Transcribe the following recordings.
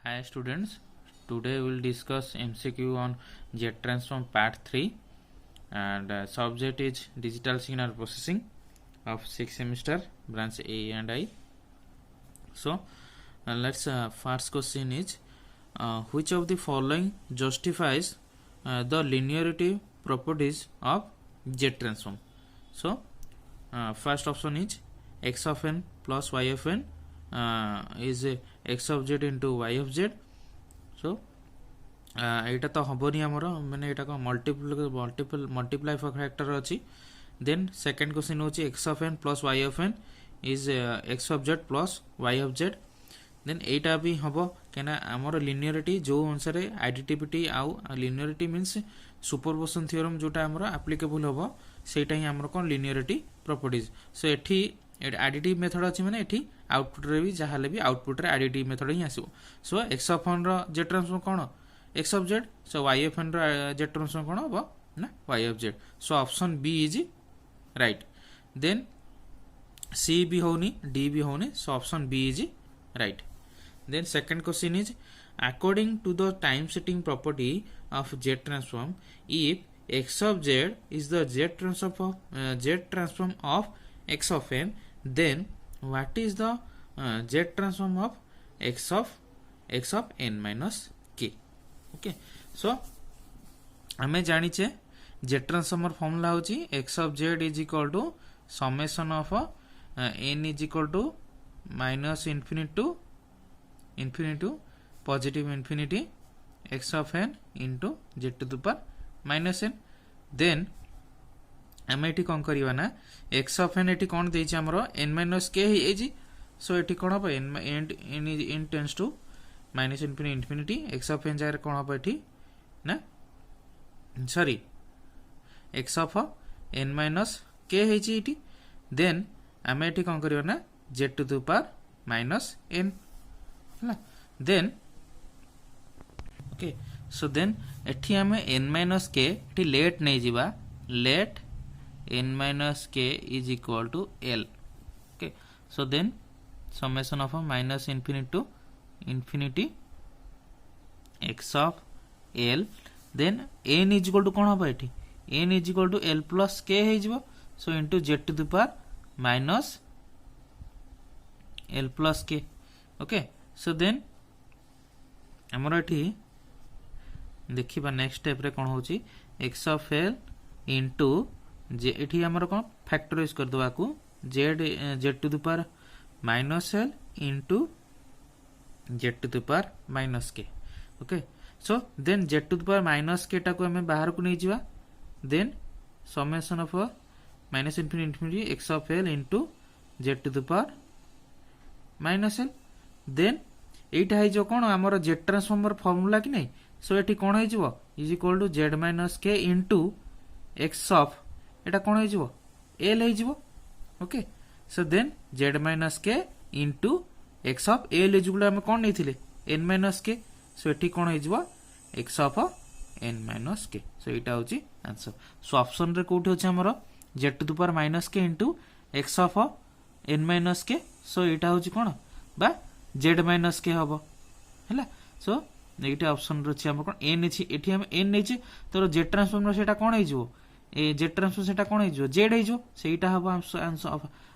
Hi students, today we will discuss MCQ on Z transform part 3 and subject is digital signal processing of 6th semester branch A and I. So let's first question is which of the following justifies the linearity properties of Z transform. So first option is x of n plus y of n is x of z into y of z. So एटा तो हेनी आमर मैंने यहाँ multiply factor अच्छी. Then second question हूँ x of n plus y of n is x of z plus y of z. Then एटा भी हम क्या आमर लिनियरिटी जो अनुसार आइडेंटिटी आउ लिनियरिटी मीन्स सुपरपोजिशन थ्योरम जोटा आमर एप्लिकेबल हम सेटा ही आमर कौन लिनियरिटी प्रॉपर्टीज. सो एठी एडिटिव मेथड अच्छी मैंने एठी आउटपुट रे भी जहाँ भी आउटपुट रे एडिटिव मेथड ही आसो. सो एक्स ऑफ एन रो जेड ट्रांसफॉर्म कौन X of Z. So Y of N रो जेड ट्रांसफॉर्म कौन हम ना Y of Z. So option B is right. Then C भी होनी डी भी होनी. So option B is right. Then second question is according to the time setting property of Z transform, if x of z is the Z transform of x of n, then what is the Z transform of x of n minus k. Okay, so हमें जानिचे Z transform formula होची x of z is equal to summation of n is equal to minus infinity to positive infinity x of n into z to the power minus n. Then um ये कौन करवा ना x of n ये कौन दे n minus के ही. सो ये कौन हम n tends to minus infinity x of n जगह कौन हम ये ना sorry x of n minus के ही. देन आम ये कौन करवा ना z to the power minus n. Then okay. So then एठी आम n माइनस के एठी लेट नहीं जीवा. Let n minus k is equal to l. Okay. So then summation of minus infinity to infinity x of l. Then n is equal to कौन हम एठी n is equal to l plus k हो जीवो. So into z to the power minus l plus k. Okay. So then आमर ये देखा next step रे कौन होची X of L into J एठी आमर कौन फैक्टराइज कर दवा को Z to the power minus L into Z to the power minus K. Okay. So then Z to the power minus K टाको हमें बाहर को नहीं जीवा. Then summation of minus infinity X of L into Z to the power minus L. Then एटा है जो कौन आमर जेड ट्रांसफॉर्मर फॉर्मूला कि नहीं. सो ये कौन हो is equal to Z minus K into X of एटा कौन हो एल हो. Okay. So then Z minus K into X of L is आम कौन नहीं एन माइनस के. सो ये कौन हो x of N minus K. So यहाँ हूँ आंसर. सो ऑप्शन रे कोठी अच्छे आमर Z to the power minus K into X of N minus K. So यहाँ हूँ कौन बा जेड माइनस के हम है. सो ये ऑप्शन अच्छे कौन एन एटी आम एन नहीं तो जेड ट्रांसफॉर्म से कौन हो जेड ट्रांसफॉर्म से कौन हो जेड होटा हम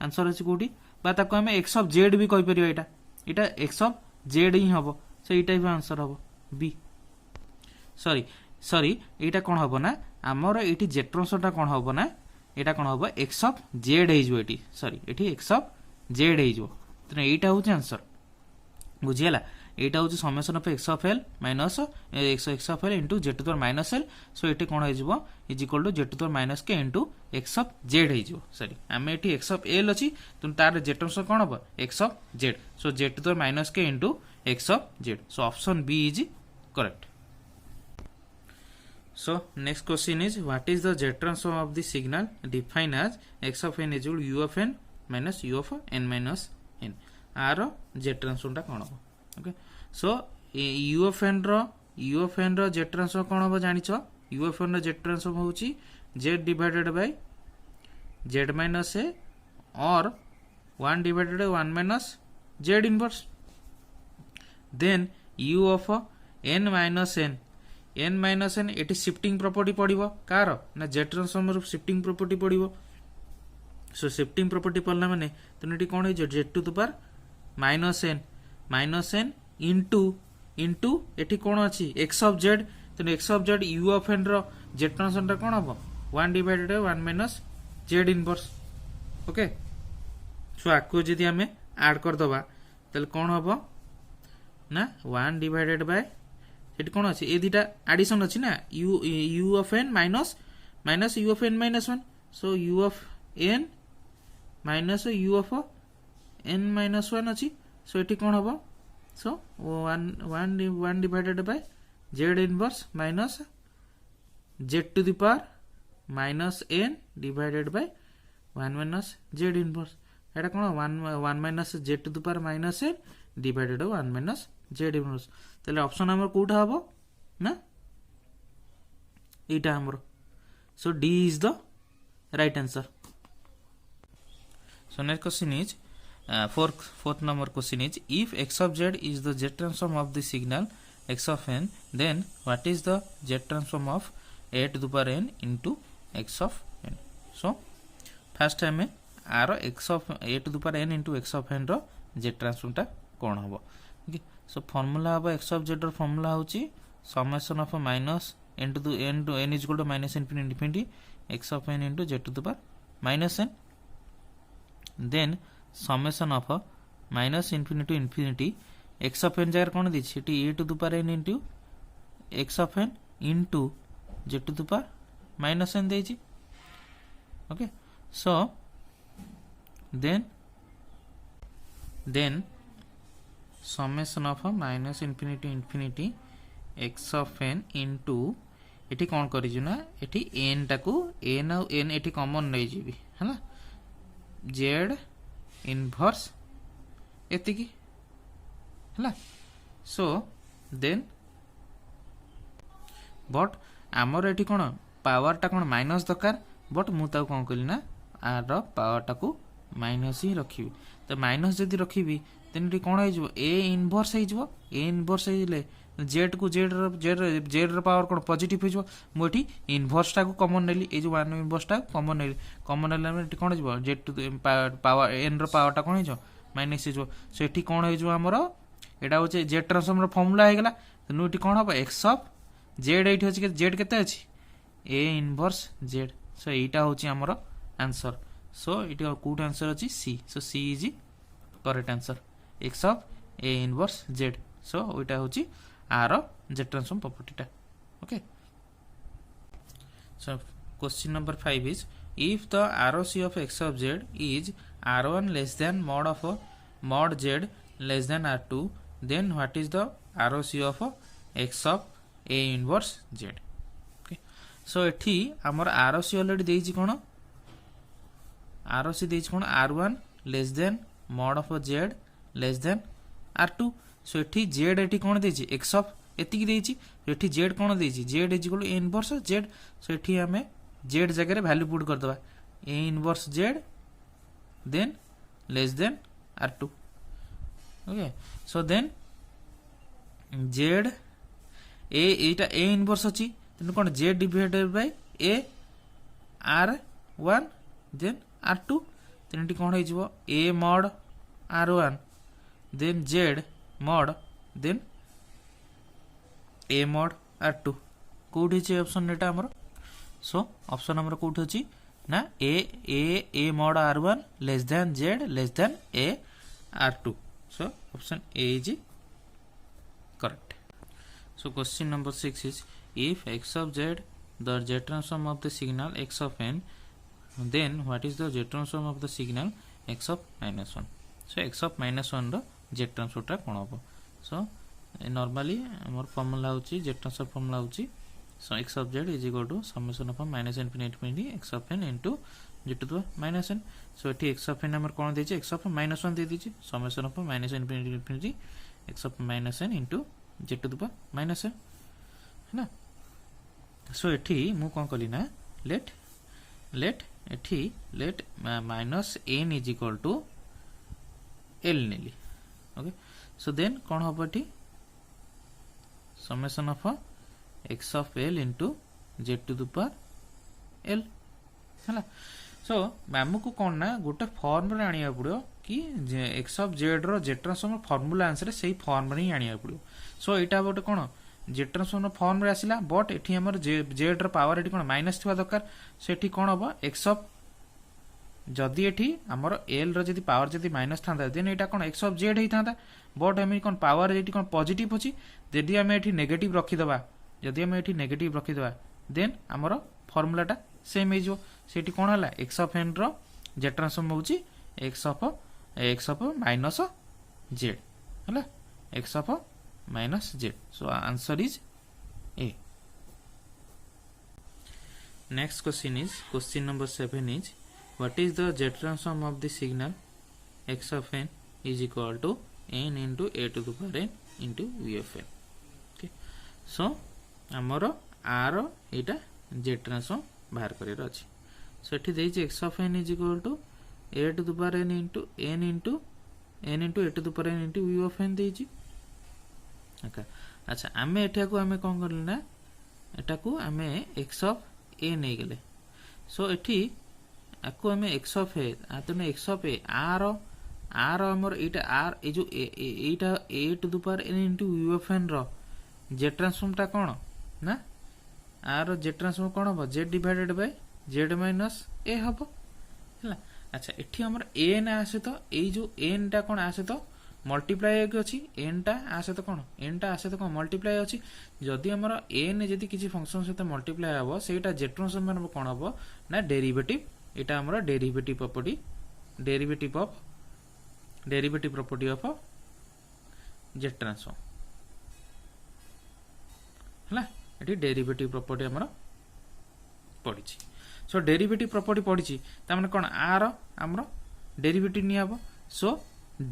आंसर अच्छे कौटी आम एक्स ऑफ जेड भी कहीपर यहाँ एक्स ऑफ जेड ही हम. सो यहाँ भी आंसर हम बी. सॉरी यहाँ कौन हम ना आमर ये जेड ट्रांसफॉर्म कौन हम ना यहाँ कौन हम एक्स ऑफ जेड हो. सॉरी ये एक्स ऑफ जेड हो. यहाँ हूँ आंसर बुझीगला. यहाँ हूँ summation of X of L minus X of L into Z to the power minus L. So ये कौन हो is equal to Z to the power minus K into X of Z हो. Sorry आम ये X of L अच्छी तो तार Z transform कौन हम X of Z. So Z to the power minus K into X of Z. So option B is correct. So next question is what is the Z transform of the signal defined as x of n is equal to u of n minus u of n minus n. आर Z transform टा कौन हम. Okay. So u of n रो Z transform कौन हम जानिछ u of n रो Z transform होची z divided by z minus a or 1 divided by 1 minus z inverse. Then u of n minus n n minus n एटी shifting property पड़िबो कार ना जेड ट्रांसफॉर्म रो शिफ्टिंग प्रॉपर्टी पड़िबो so shifting property पड़ला माने तो एटी कोन हो Z to the power minus N into एटी कोन अछि x ऑफ z तो x of z u of n रो जेड ट्रांसफॉर्म टा कोन हबो 1 divided 1 minus z inverse okay so आको जदि हमें ऐड कर दबा तले कोन हबो ना 1 डिवाइडेड बाय एटी कोन अछि ए दिटा एडिशन अछि ना u of n minus u of n minus 1 so u of n minus u of n minus 1 अछि सो एटी कोन हबो so 1 divided by z inverse minus z to the power minus n divided by 1 minus z inverse एटा कोन 1 minus z to the power minus n divided 1 minus z inverse तले option हमर कोठा हबो ना एटा हमर सो d is the right answer so next question is fourth number question is if x of z is the z transform of the signal x of n then what is the z transform of a to the power n into x of n so first time आर x of a to the power n into x of n रो z transform टा कोन हबो okay so formula हबो x of z रो formula होची summation of minus n to n is equal to minus infinity x of n into z to the power minus n then summation of minus infinity to infinity x of n जगह कोन दिछि eighty a to the power n into x of n into z to the power minus n देछि okay so then summation of minus infinity to infinity x of n into एटी कोन करि छु ना एटी n टाकू n और n एटी कॉमन नै जिवि हला z इनवर्स एतिकी हला सो देन बट आमर एटी कोन पावर टा कोन माइनस दरकार बट मु ता कोन कली ना आर रो पावर टा को माइनस ही रखिबी तो माइनस जदी रखिबी देन एटी कोन हो जबो a इनवर्स हो जबो a इनवर्स हेले z को z रो पावर कोन पॉजिटिव हो जबो मु एटी इनवर्स टा को कॉमन नेली ए जो 1 इनवर्स टा कॉमन नेले में एटी कोन हो जबो z टू पावर n रो पावर टा कोन हो जबो माइनस हो जबो सो एटी कोन हो जबो हमरो एटा होचे z ट्रांसफॉर्म रो फार्मूला हे गेला तो एटी कोन हो x ऑफ z एटी होची के z केते अछि a इनवर्स z सो एटा होची हमरो answer so eighty code answer अछि c so c is correct answer x of a inverse z so एटा होची आर z ट्रांसफॉर्म प्रॉपर्टी टा okay so question number 5 is if the ROC of x of z is r1 less than mod of mod z less than r2 then what is the ROC of x of a inverse z okay so एठी हमर ROC already देइछि cone ROC देइछि cone r1 less than mod of z less than r2 so एठी z एठी कोन देइछि x of एतिकी देइछि एठी z कोन देइछि z is equal to a inverse z so एठी हमें z जगह रे वैल्यू पुट कर दबा a inverse z then less than r2 okay so then z a एटा a इनवर्स अछि तन कोन z divided by a r1 then r2 तन एठी कोन हो जिवो a mod r1 then z mod then a mod r2 कोठी छै ऑप्शन नेटा हमर सो ऑप्शन हमर कोठी अछि ना a mod r1 less than z less than a r2 so option a is correct so question number 6 is if x of z the z transform of the signal x of n then what is the z transform of the signal x of -1 so x of -1 row z transform टा कोन हो so normally our formula होची z transform formula होची so x of z is equal to summation of minus infinity x of n into z to the minus n so एठी x of n हमर कोन देछि x of -1 they दिछि summation of minus infinity x of minus n into z to the minus n है ना so एठी मु कोन कली ना let एठी let minus n is equal to l Nelly okay so then कोन होबो एठी summation of x of l into z to the power l है सो आमको कौन ना गोटे फॉर्म रे आनिया पड़ो कि x of z रो z ट्रांसफॉर्म फॉर्मूला आंसर से फॉर्म रे ही आनिया पड़ो सो एटा गोटे कौन z ट्रांसफॉर्म फॉर्म रे आसिला बट एठी हमर z रो पावर एठी कौन माइनस थिबा दरकार सेठी कौन हबो x of जदि एठी हमर l रो जदि पावर जदि माइनस थांदा देन एटा कौन x of z हेई थांदा बट हम कौन पावर एठी कौन पॉजिटिव अछि जदि हम एठी नेगेटिव रखि दबा जदि हम एठी नेगेटिव रखि दबा देन हमर फार्मूलाटा सेम हे जो सेठी कोन हला x ऑफ n रो z ट्रांसफॉर्म होउची x ऑफ माइनस z हला x of minus z so answer is a next question is question number 7 is what is the z transform of the signal x of n is equal to n into a to the power n into v of n okay so हमरो r एटा z transform बाहर करेर अछि सो एठी देछि x of n is equal to a to the power n into a to the power n into v of n देछि okay अच्छा हमें एठा को हमें कोन करले ना एटा को हमें x of a नै गेले सो एठी आको हमें x of a आतने x of a r हमर एटा r ए जो एटा a to the power n into v of n रो z ट्रांसफॉर्म ता कोन ना आर z ट्रांसफॉर्म कोन हो z divided by z minus a हबो हला अच्छा एठी हमर n आसे तो ए जो n टा कोन आसे तो मल्टीप्लाई के अछि n टा आसे तो कोन मल्टीप्लाई अछि जदी हमर n जदी किछि फंक्शन से मल्टीप्लाई हबो सेटा z ट्रांसफॉर्म में कोन हबो ना डेरिवेटिव एटा हमर derivative property of z transform हला एटी डेरिवेटिव प्रॉपर्टी हमर पड़ी सो डेरिवेटिव प्रॉपर्टी पड़ी तामने कोन आर हमर डेरिवेटिव नि हबो सो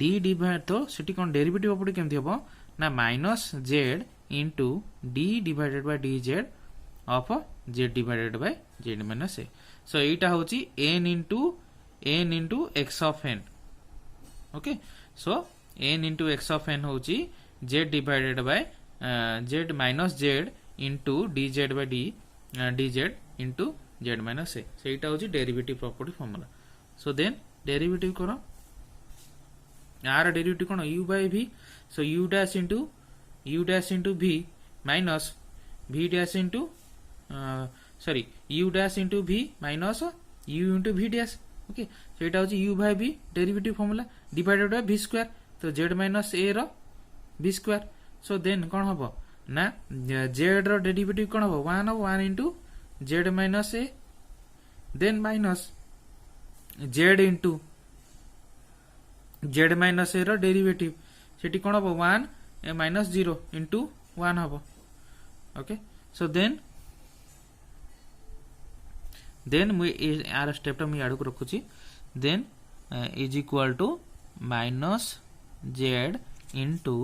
d डिवाइड तो सेटी कोन डेरिवेटिव प्रॉपर्टी केमथि हबो ना minus z into d divided by dz of z divided by z minus a सो एटा होची n into x of n okay so n into x of n होची z divided by z minus z into dz by dz into z minus a सेटा होची derivative property formula so then derivative करो r derivative कोन u by v सो u dash into v minus v dash into u dash into v minus u into v dash okay सेटा होची u by v derivative formula divided by v square तो z minus a रो v square so then कोन हबो ना z रो derivative कोन हो 1 into z minus a then minus z into z minus a रो derivative सेठी कोन हो 1 minus 0 into 1 हो ओके सो देन मु आर स्टेप टा मु याडू को रखुची then is equal to minus z into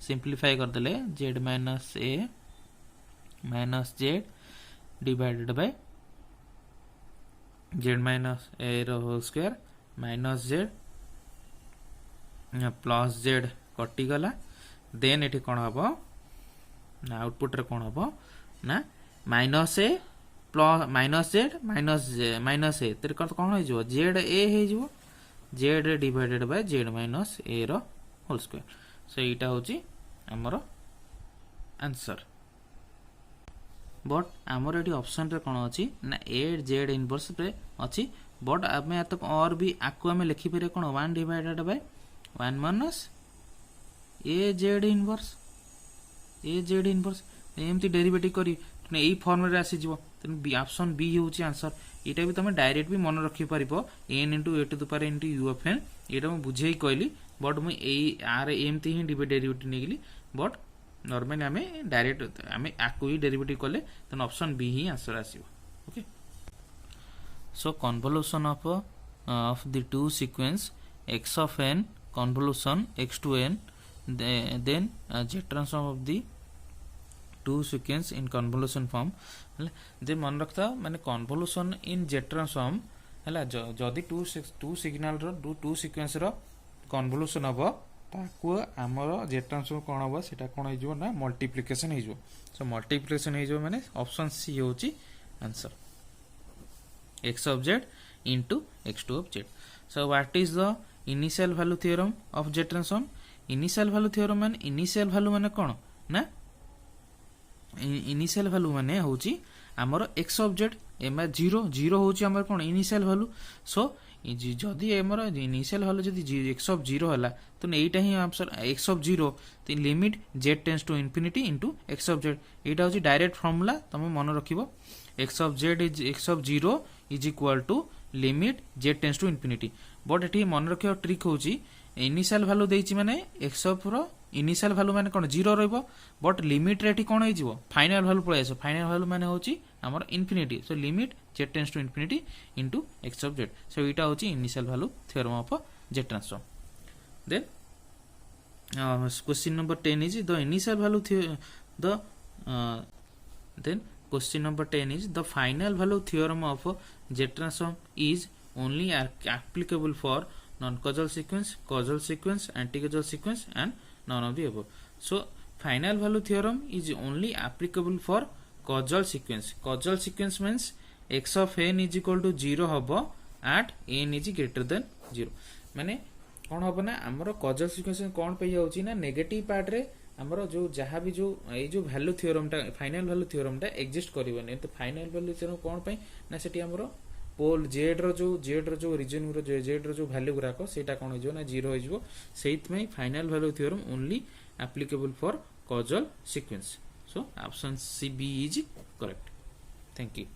simplify कर देले z minus a minus z divided by z minus a रो whole square minus z plus z कटि गला देन एठी कोन हबो ना आउटपुट रे कोन हबो ना minus a plus minus z minus a तेर कोन हो जो z a हे जो z divided by z minus a रो होल स्क्वायर सो एटा होची हमरो आंसर बट हमर एटी ऑप्शन रे कोन अछि ना a z इनवर्स पे अछि बट हमें या तो और भी आकु हमें लिखि पेरे कोन 1 divided by 1 minus a z inverse एमती डेरिवेटिव करी तने एई फॉर्म रे आसी जीवो तने बी ऑप्शन बी होची आंसर एटा भी तमे डायरेक्ट भी मन रखि परिबो n into a to the power into u of n एटा म बुझेई कहली बट मु एई आर एमती ही डेरिवेटिव नेगली बट नॉर्मली हमें डायरेक्ट हमें आकु ही डेरिवेटिव करले तन ऑप्शन बी ही आंसर आसीबो okay so convolution of the two sequence x of n convolution x to n then z transform of the two sequence in convolution form जे मन रखता माने convolution in z transform हला जदी two signal रो two sequence रो convolution हबो ताको आमर जेड ट्रांसफॉर्म कौन हम सेटा कौन हो ना मल्टीप्लिकेशन हो सो मल्टीप्लिकेशन हो माने ऑप्शन सी होची answer x of z into x2 of z. So what is the initial value theorem of z transform? Initial value theorem माने initial value माने कौन ना initial value माने होची आमर x of z एमा 0 होची आमर कौन initial value. So जदि आमर इनिशियल वैल्यू जदि x of 0 हला तो एटा ही आंसर x of 0 तो limit z tends to infinity into x of z एटा होची डायरेक्ट फार्मूला तमे मन रखिबो x of z is x of 0 is equal to limit z tends to infinity. But एठी मन रखियो ट्रिक होची इनिशियल वैल्यू देइची माने x of रो इनिशियल वैल्यू माने कोन 0 रहइबो बट लिमिट रे एठी कोन होई जिवो फाइनल वैल्यू पळे आसो फाइनल वैल्यू माने होची हमर infinity. So limit z tends to infinity into x of z. So एटा होची initial value theorem of z transform. Then question number 10 is the initial value the then question number 10 is the final value theorem of Z transform is only applicable for non-causal sequence, causal sequence, anti-causal sequence and none of the above. So final value theorem is only applicable for causal sequence. Causal sequence means x of n is equal to 0 hobo at n is greater than 0. माने कौन हम ना आमर causal sequence कौन पे जाउची ना negative part रे आमर जो जहाँ भी जो ये जो वैल्यू थ्योरम टा फाइनल वैल्यू थ्योरम टा एग्जिस्ट करबनी. तो फाइनल वैल्यू थ्योरम कौन पे ना सेठी आमर पोल जेड रो जो रीजन रो जेड रो जो वैल्यू गुराको सेटा कौन हो ना 0 हो जिवो. सेहित में final value theorem only applicable for causal sequence. So option C B is correct. Thank you.